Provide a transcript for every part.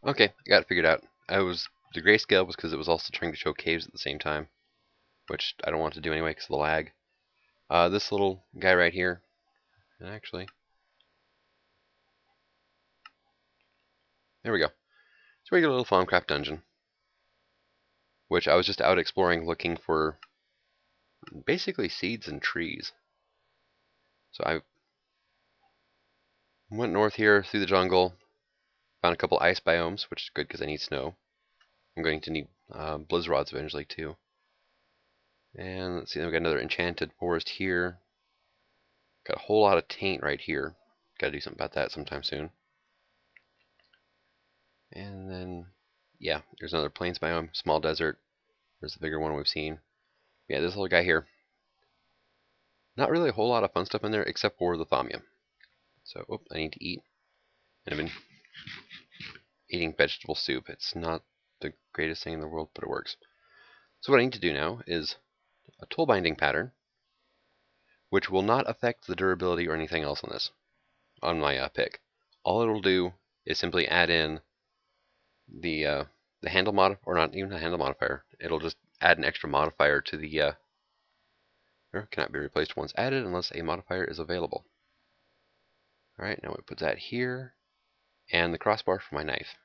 Okay, I got it figured out. The grayscale was because it was also trying to show caves at the same time, which I don't want to do anyway because of the lag. This little guy right here, and actually, there we go. It's a regular little Thaumcraft dungeon, which I was just out exploring looking for basically seeds and trees. So I went north here through the jungle, found a couple ice biomes, which is good because I need snow. I'm going to need blizzard rods eventually too. And let's see, then we got another enchanted forest here. Got a whole lot of taint right here. Got to do something about that sometime soon. And then, yeah, there's another plains biome, small desert. There's the bigger one we've seen. Yeah, this little guy here. Not really a whole lot of fun stuff in there except for the thaumium. So, I need to eat. And I've been eating vegetable soup. It's not the greatest thing in the world, but it works. So what I need to do now is a tool binding pattern, which will not affect the durability or anything else on this, on my pick. All it'll do is simply add in the handle mod, or not even a handle modifier. It'll just add an extra modifier to the or cannot be replaced once added unless a modifier is available. Alright, now we put that here, and the crossbar for my knife.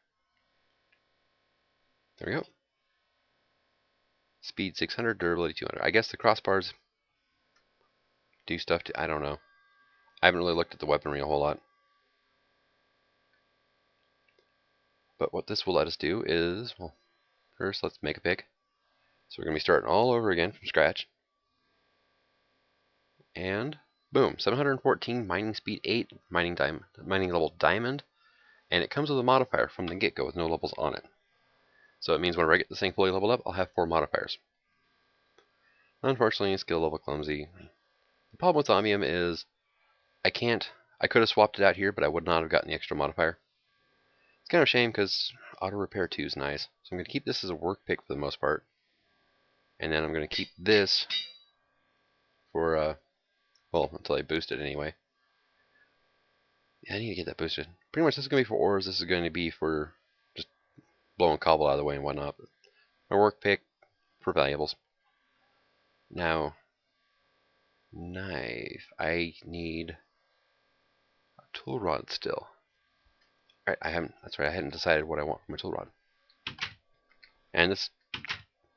There we go. Speed 600, durability 200. I guess the crossbars do stuff to, I don't know. I haven't really looked at the weaponry a whole lot. But what this will let us do is, well, first let's make a pick. So we're going to be starting all over again from scratch. And boom, 714 mining speed 8, mining level diamond, and it comes with a modifier from the get-go with no levels on it. So it means whenever I get this thing fully leveled up, I'll have 4 modifiers. Unfortunately, skill level clumsy. The problem with thaumium is I could have swapped it out here, but I would not have gotten the extra modifier. It's kind of a shame because auto repair 2 is nice. So I'm going to keep this as a work pick for the most part. And then I'm going to keep this for, well, until I boost it anyway. Yeah, I need to get that boosted. Pretty much this is going to be for ores, this is going to be for just blowing cobble out of the way and whatnot. But my work pick for valuables. Now, knife. I need a tool rod still. Alright, that's right, I hadn't decided what I want for my tool rod. And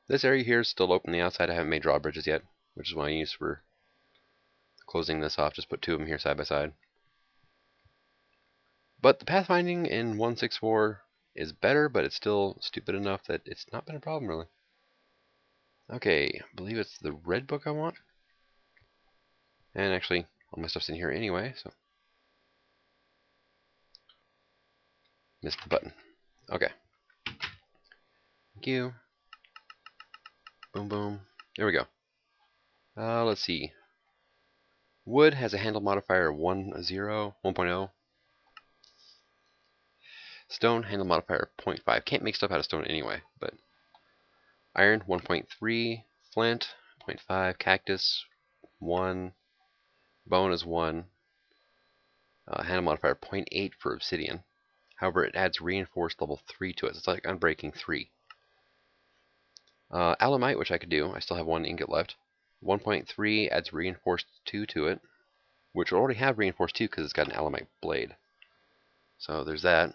this area here is still open on the outside. I haven't made drawbridges yet, which is what I use for closing this off. Just put 2 of them here side by side. But the pathfinding in 1.6.4 is better, but it's still stupid enough that it's not been a problem really. Okay, I believe it's the red book I want. And actually, all my stuff's in here anyway, so. Missed the button. Okay. Thank you. Boom, boom. There we go. Let's see. Wood has a handle modifier of 1.0. Stone, handle modifier 0.5. Can't make stuff out of stone anyway, but iron 1.3, flint 0.5, cactus 1, bone is 1, handle modifier 0.8 for obsidian. However, it adds reinforced level 3 to it. It's like unbreaking 3. Alumite, which I could do. I still have 1 ingot left. 1.3 adds reinforced 2 to it, which will already have reinforced 2 because it's got an alumite blade. So there's that.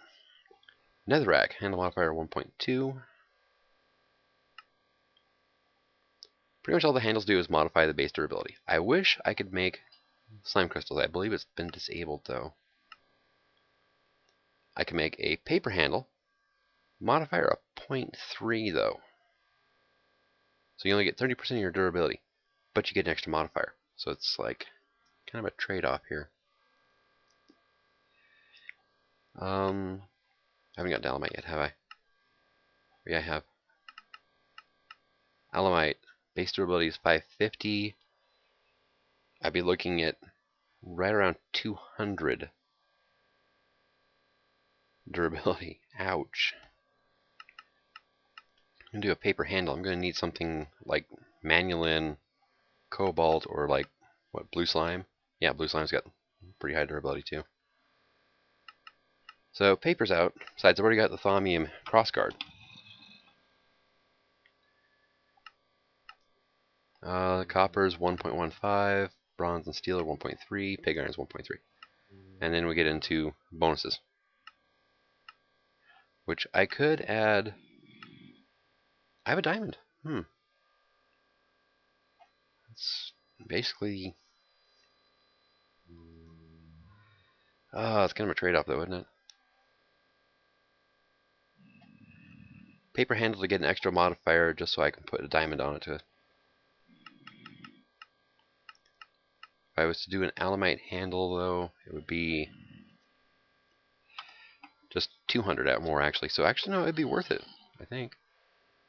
Netherrack, handle modifier 1.2. Pretty much all the handles do is modify the base durability. I wish I could make slime crystals. I believe it's been disabled though. I can make a paper handle, modifier of 0.3 though. So you only get 30% of your durability, but you get an extra modifier. So it's like kind of a trade-off here. I haven't got Alumite yet, have I? Yeah, I have. Alumite, base durability is 550. I'd be looking at right around 200 durability. Ouch. I'm going to do a paper handle. I'm going to need something like manulin, cobalt, or like, what, blue slime? Yeah, blue slime's got pretty high durability too. So paper's out. Besides, I've already got the thaumium crossguard. Copper is 1.15, bronze and steel are 1.3, pig iron is 1.3. And then we get into bonuses, which I could add. I have a diamond. It's basically. It's kind of a trade-off, though, isn't it? Paper handle to get an extra modifier, just so I can put a diamond on it to. If I was to do an alemite handle, though, it would be just 200 out more, actually. So actually, no, it'd be worth it, I think.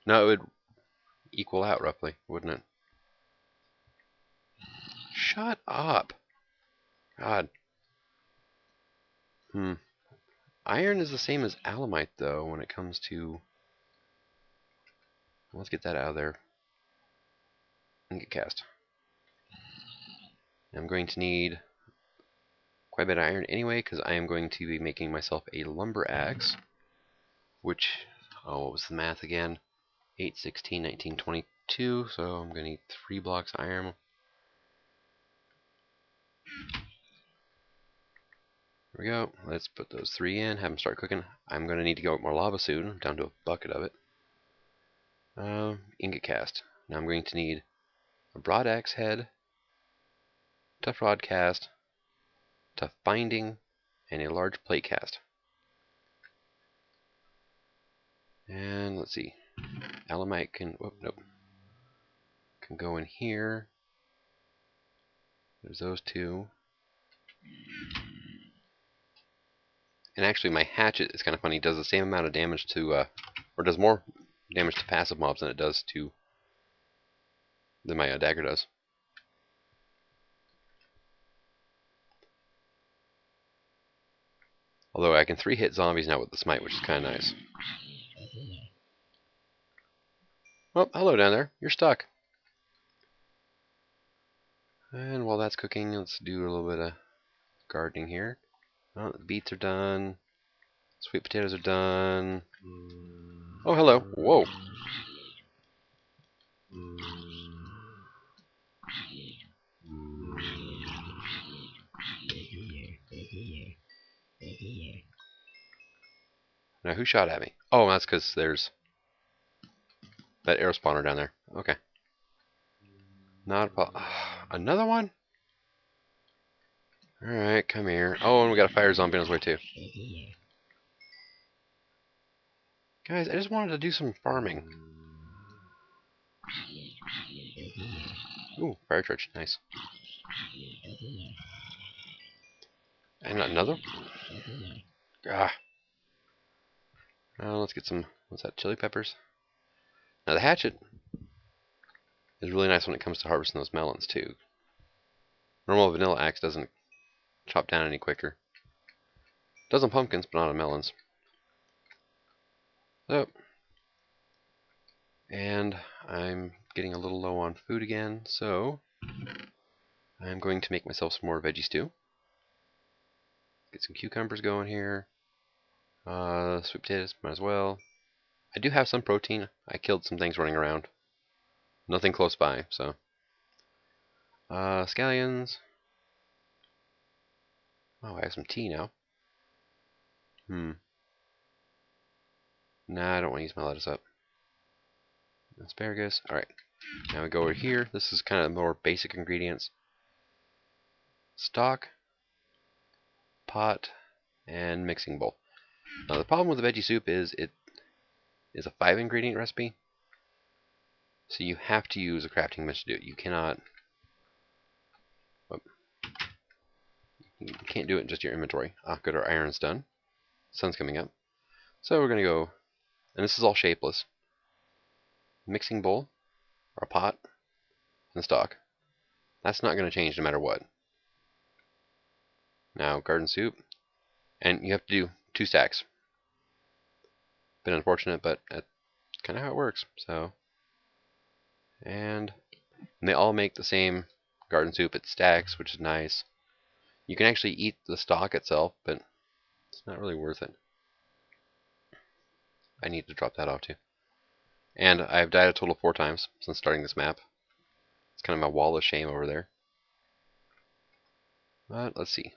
No, it would equal out roughly, wouldn't it? Shut up. God. Iron is the same as alemite, though, when it comes to. Let's get that out of there. Jadedcat. I'm going to need quite a bit of iron anyway, because I am going to be making myself a lumber axe. Which, what was the math again? 8, 16, 19, 22. So I'm going to need 3 blocks of iron. There we go. Let's put those 3 in, have them start cooking. I'm going to need to go with more lava soon. I'm down to a bucket of it. Jadedcat. Now I'm going to need a broad axe head, tough rod cast, tough binding, and a large plate cast. And let's see. Alemite can. Nope. Can go in here. There's those 2. And actually, my hatchet is kind of funny. It does the same amount of damage to, or does more damage to passive mobs than it does to, than my dagger does. Although I can 3-hit zombies now with the smite, which is kind of nice. Well, hello down there. You're stuck. And while that's cooking, let's do a little bit of gardening here. Oh, the beets are done. Sweet potatoes are done. Oh, hello. Whoa. Now, who shot at me? Oh, that's because there's that arrow spawner down there. Okay. Not a problem. Another one? Alright, come here. Oh, and we got a fire zombie on his way, too. Guys, I just wanted to do some farming. Ooh, fire charge. Nice. And another? Ah. Let's get some, what's that, chili peppers? Now, the hatchet is really nice when it comes to harvesting those melons, too. Normal vanilla axe doesn't chop down any quicker. Does on pumpkins, but not on melons. So, and I'm getting a little low on food again, so I'm going to make myself some more veggie stew. Get some cucumbers going here. Sweet potatoes, might as well. I do have some protein. I killed some things running around. Nothing close by, so. Scallions. Oh, I have some tea now. Nah, I don't want to use my lettuce up. Asparagus. Alright. Now we go over here. This is kind of more basic ingredients. Stock, pot, and mixing bowl. Now the problem with the veggie soup is it is a 5-ingredient recipe. So you have to use a crafting bench to do it. You cannot. You can't do it in just your inventory. Good, our iron's done. Sun's coming up. So we're going to go, and this is all shapeless. Mixing bowl, or a pot, and stock. That's not going to change no matter what. Now, garden soup. And you have to do 2 stacks. Been unfortunate, but that's kind of how it works. So, and they all make the same garden soup. It stacks, which is nice. You can actually eat the stock itself, but It's not really worth it. I need to drop that off too. And I've died a total of 4 times since starting this map. It's kind of my wall of shame over there. But let's see.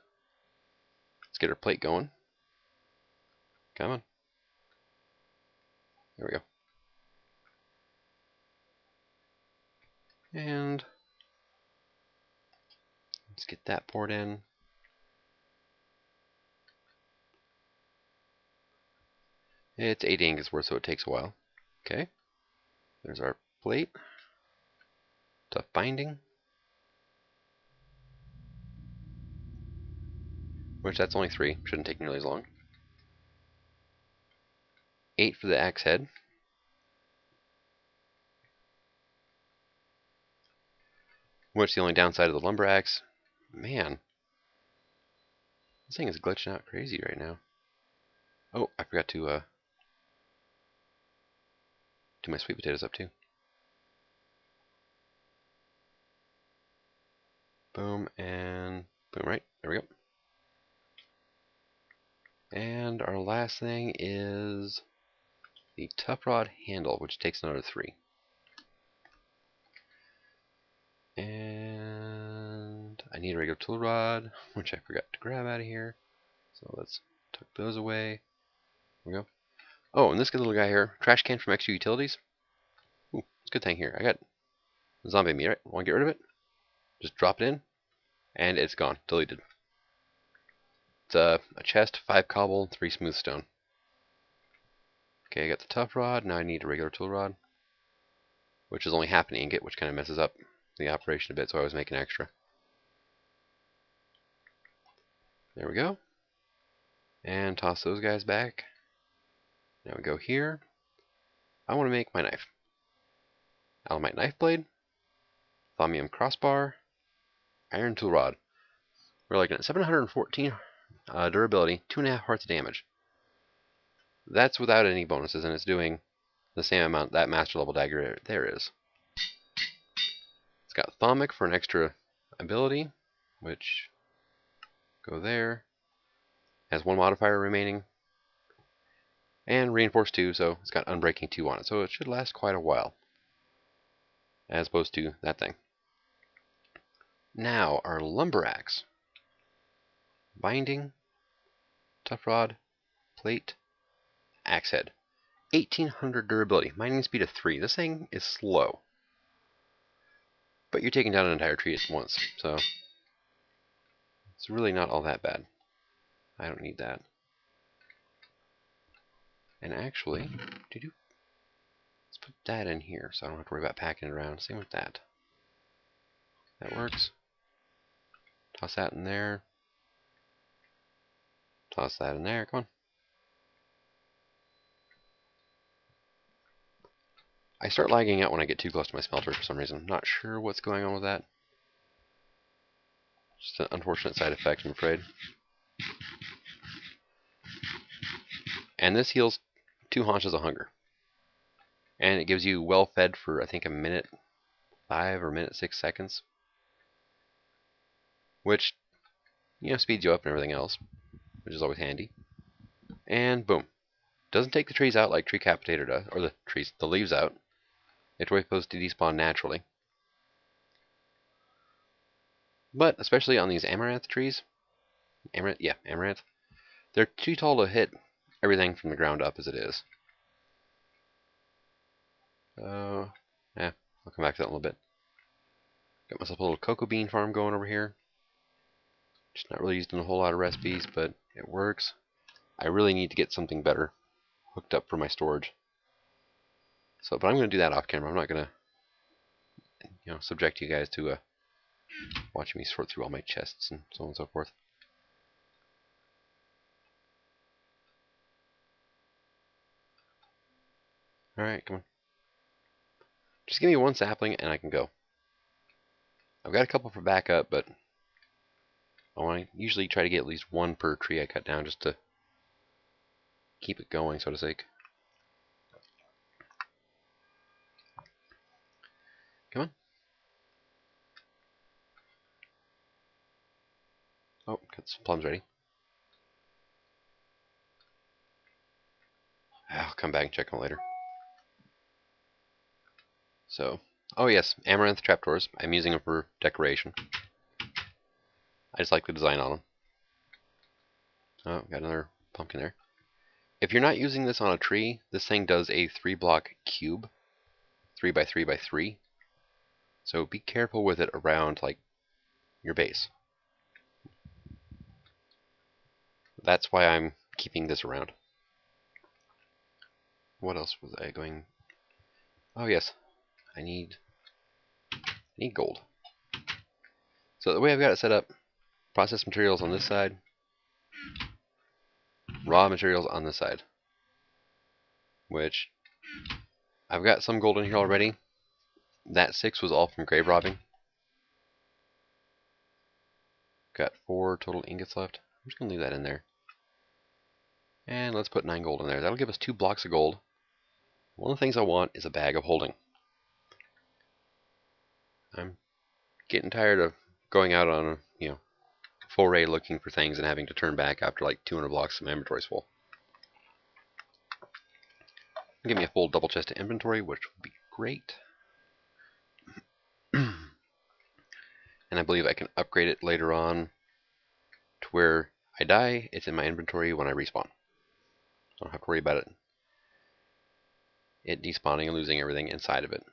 Let's get our plate going. Come on. There we go. And let's get that poured in. It's 8 ingots worth, so it takes a while. Okay. There's our plate. Tough binding. Which that's only 3. Shouldn't take nearly as long. 8 for the axe head. Which the only downside of the lumber axe. Man. This thing is glitching out crazy right now. Oh, I forgot to do my sweet potatoes up too. Boom and boom, right? There we go. And our last thing is the tough rod handle, which takes another 3. And I need a regular tool rod, which I forgot to grab out of here. So let's tuck those away. There we go. Oh, and this good little guy here, trash can from extra utilities. Ooh, it's a good thing here. I got zombie meat, right? Want to get rid of it? Just drop it in, and it's gone. Deleted. It's a chest, 5 cobble, 3 smooth stone. Okay, I got the tough rod. Now I need a regular tool rod, which is only half an ingot, which kind of messes up the operation a bit, so I was making extra. There we go. And toss those guys back. Now we go here. I want to make my knife. Alamite knife blade, thaumium crossbar, iron tool rod. We're looking at 714 durability, 2.5 hearts of damage. That's without any bonuses, and it's doing the same amount that master level dagger there is. It's got thaumic for an extra ability, which go there. Has 1 modifier remaining. And reinforced 2, so it's got unbreaking 2 on it, so it should last quite a while. As opposed to that thing. Now, our lumber axe. Binding, tough rod, plate, axe head. 1800 durability, mining speed of 3. This thing is slow. But you're taking down an entire tree at once, so it's really not all that bad. I don't need that. And actually, let's put that in here so I don't have to worry about packing it around. Same with that. That works. Toss that in there. Toss that in there. Come on. I start lagging out when I get too close to my smelter for some reason. I'm not sure what's going on with that. Just an unfortunate side effect, I'm afraid. And this heals 2 haunches of hunger. And it gives you well fed for, I think, a minute 5 or minute 6 seconds. Which, speeds you up and everything else, which is always handy. And boom. Doesn't take the trees out like Tree Capitator does, or the leaves out. It's supposed to despawn naturally. But especially on these amaranth trees, amaranth, they're too tall to hit everything from the ground up as it is. I'll come back to that in a little bit. Got myself a little cocoa bean farm going over here. Just not really used in a whole lot of recipes, but it works. I really need to get something better hooked up for my storage. So, but I'm going to do that off camera. I'm not going to, subject you guys to watching me sort through all my chests and so on and so forth. Alright, come on. Just give me 1 sapling and I can go. I've got a couple for backup, but I want to usually try to get at least 1 per tree I cut down just to keep it going, so to speak. Come on. Oh, got some plums ready. come back and check them later. So, oh yes, amaranth trapdoors. I'm using them for decoration. I just like the design on them. Oh, got another pumpkin there. If you're not using this on a tree, this thing does a 3-block cube, 3 by 3 by 3. So be careful with it around like your base. That's why I'm keeping this around. What else was I going? Oh yes, I need gold. So the way I've got it set up, processed materials on this side, raw materials on this side. Which I've got some gold in here already. That 6 was all from grave robbing. Got 4 total ingots left. I'm just gonna leave that in there. And let's put 9 gold in there. That'll give us 2 blocks of gold. One of the things I want is a bag of holding. I'm getting tired of going out on a full raid looking for things and having to turn back after like 200 blocks and my inventory's full. Give me a full double chest of inventory, which would be great. And I believe I can upgrade it later on to where I die, it's in my inventory when I respawn. I don't have to worry about it despawning and losing everything inside of it.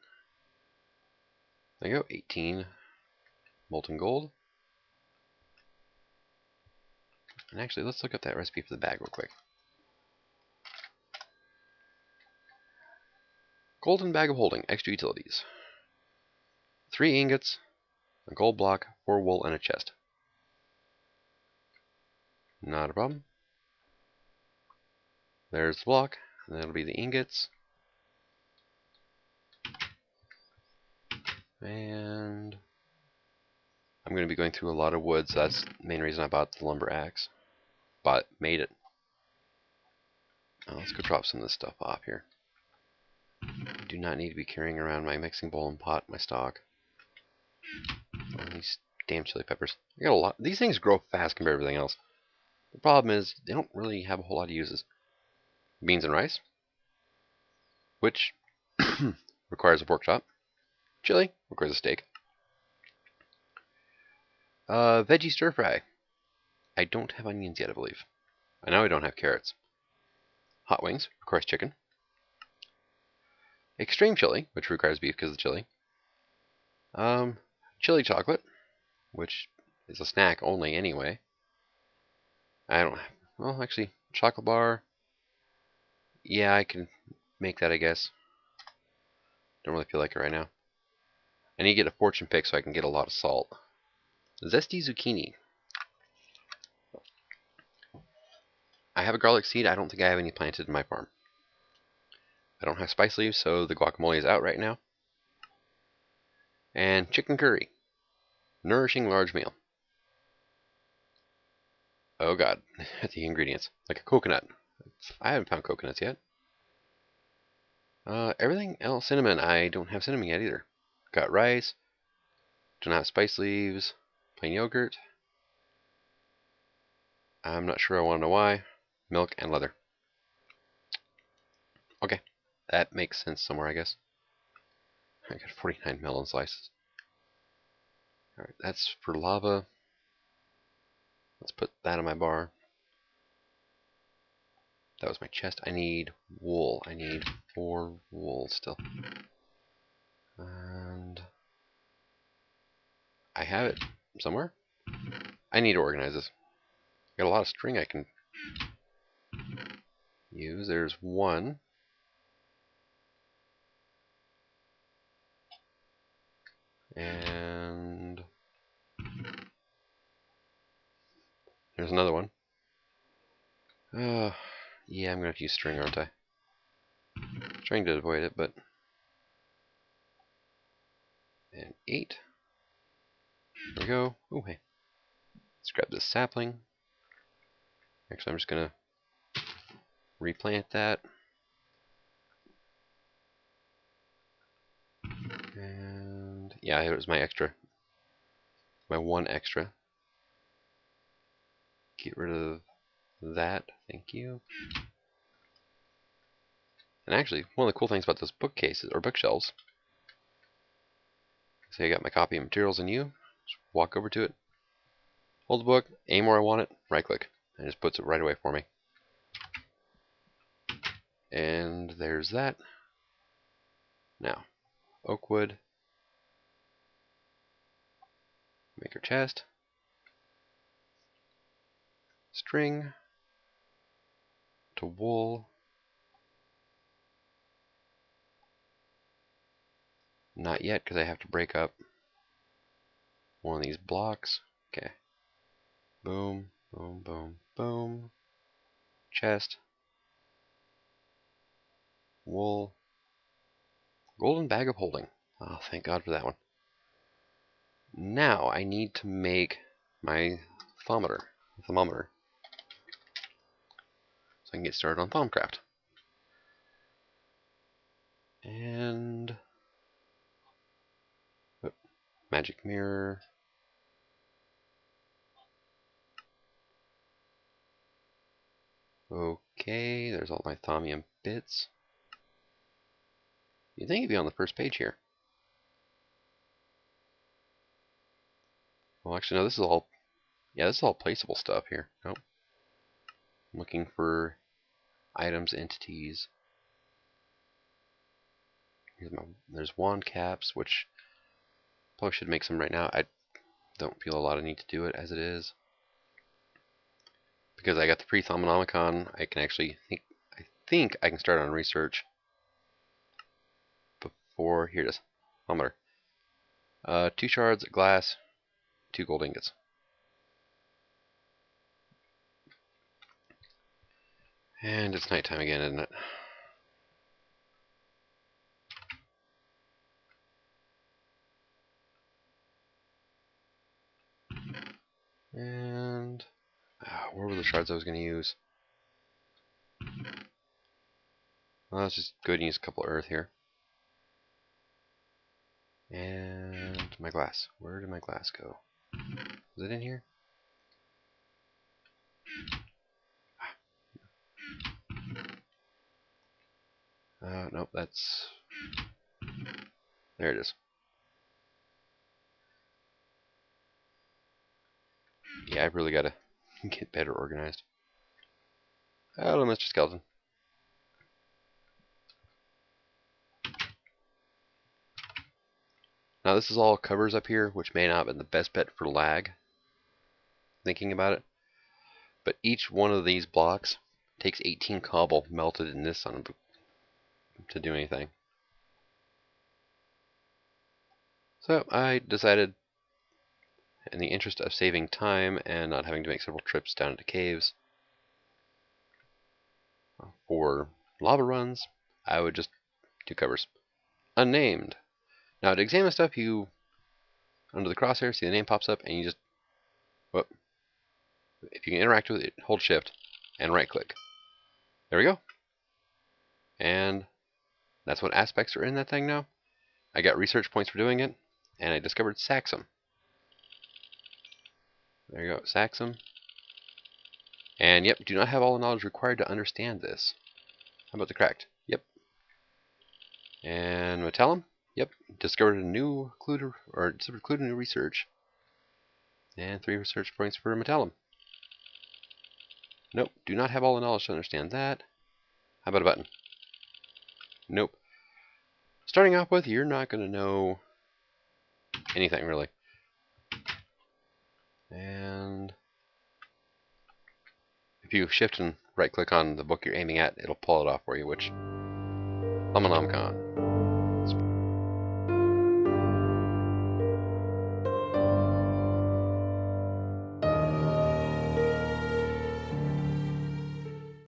There you go, 18 molten gold. And actually, let's look up that recipe for the bag real quick. Golden bag of holding, extra utilities. 3 ingots, a gold block, 4 wool, and a chest. Not a problem. There's the block, and that'll be the ingots. And I'm going to be going through a lot of wood, so that's the main reason I bought the lumber axe. Made it. Now let's go drop some of this stuff off here. I do not need to be carrying around my mixing bowl and pot, my stock. Oh, these damn chili peppers. I got a lot. These things grow fast compared to everything else. The problem is they don't really have a whole lot of uses. Beans and rice, which requires a pork chop. Chili requires a steak. Veggie stir fry. I don't have onions yet, I believe. I know I don't have carrots. Hot wings requires chicken. Extreme chili, which requires beef because of the chili. Chili chocolate, which is a snack only anyway. I don't have, well, actually, chocolate bar. Yeah, I can make that, I guess. Don't really feel like it right now. I need to get a fortune pick so I can get a lot of salt. Zesty zucchini. I have a garlic seed. I don't think I have any planted in my farm. I don't have spice leaves, so the guacamole is out right now. And chicken curry. Nourishing large meal. Oh god, the ingredients. Like a coconut. I haven't found coconuts yet. Everything else, cinnamon. I don't have cinnamon yet either. Got rice. Don't have spice leaves. Plain yogurt. I'm not sure I want to know why. Milk and leather. Okay, that makes sense somewhere, I guess. I got 49 melon slices. Alright, that's for lava. Let's put that on my bar. That was my chest. I need wool. I need 4 wool still. And I have it somewhere. I need to organize this. Got a lot of string I can use. There's 1. And there's another one. Yeah, I'm going to have to use string, aren't I? Trying to avoid it, but... And 8. There we go. Oh, hey. Let's grab this sapling. Actually, I'm just going to replant that. And yeah, it was my extra. My 1 extra. Get rid of that. Thank you. And actually, one of the cool things about those bookcases or bookshelves, say I got my copy of Materials in You, just walk over to it, hold the book, aim where I want it, right click, and it just puts it right away for me. And there's that. Now, oak wood, make our chest, string to wool, not yet because I have to break up one of these blocks. Okay, boom, boom, boom, boom, chest, wool, golden bag of holding. Oh, thank God for that one. Now I need to make my thermometer, so I can get started on Thaumcraft. And magic mirror. Okay, there's all my thaumium bits. You'd think it'd be on the first page here. Well, actually, no, this is all, yeah, this is all placeable stuff here. Nope. I'm looking for items, entities. There's wand caps, which probably should make some right now. I don't feel a lot of need to do it as it is. Because I got the pre-Thaumonomicon, I can actually I think I can start on research before, here it is, thermometer. 2 shards, glass, 2 gold ingots. And it's nighttime again, isn't it? And where were the shards I was going to use? Well, let's just go ahead and use a couple of earth here. And my glass. Where did my glass go? Is it in here? Nope, that's... There it is. Yeah, I've really got to get better organized. Hello, Mr. Skeleton. Now this is all covers up here, which may not have been the best bet for lag, thinking about it. But each one of these blocks takes 18 cobble melted in this on to do anything. So I decided, in the interest of saving time and not having to make several trips down into caves for lava runs, I would just do covers. Unnamed. Now to examine stuff, you, under the crosshair, see the name pops up, and you just, whoop. If you can interact with it, hold shift and right click. There we go. And that's what aspects are in that thing now. I got research points for doing it, and I discovered Saxum. There you go, Saxum. And yep, do not have all the knowledge required to understand this. How about the cracked? Yep. And Metallum? Yep. Discovered a new clue to, or discovered a clue to new research. And 3 research points for Metallum. Nope. Do not have all the knowledge to understand that. How about a button? Nope. Starting off with, you're not going to know anything really. And if you shift and right click on the book you're aiming at, it'll pull it off for you, which Thaumonomicon.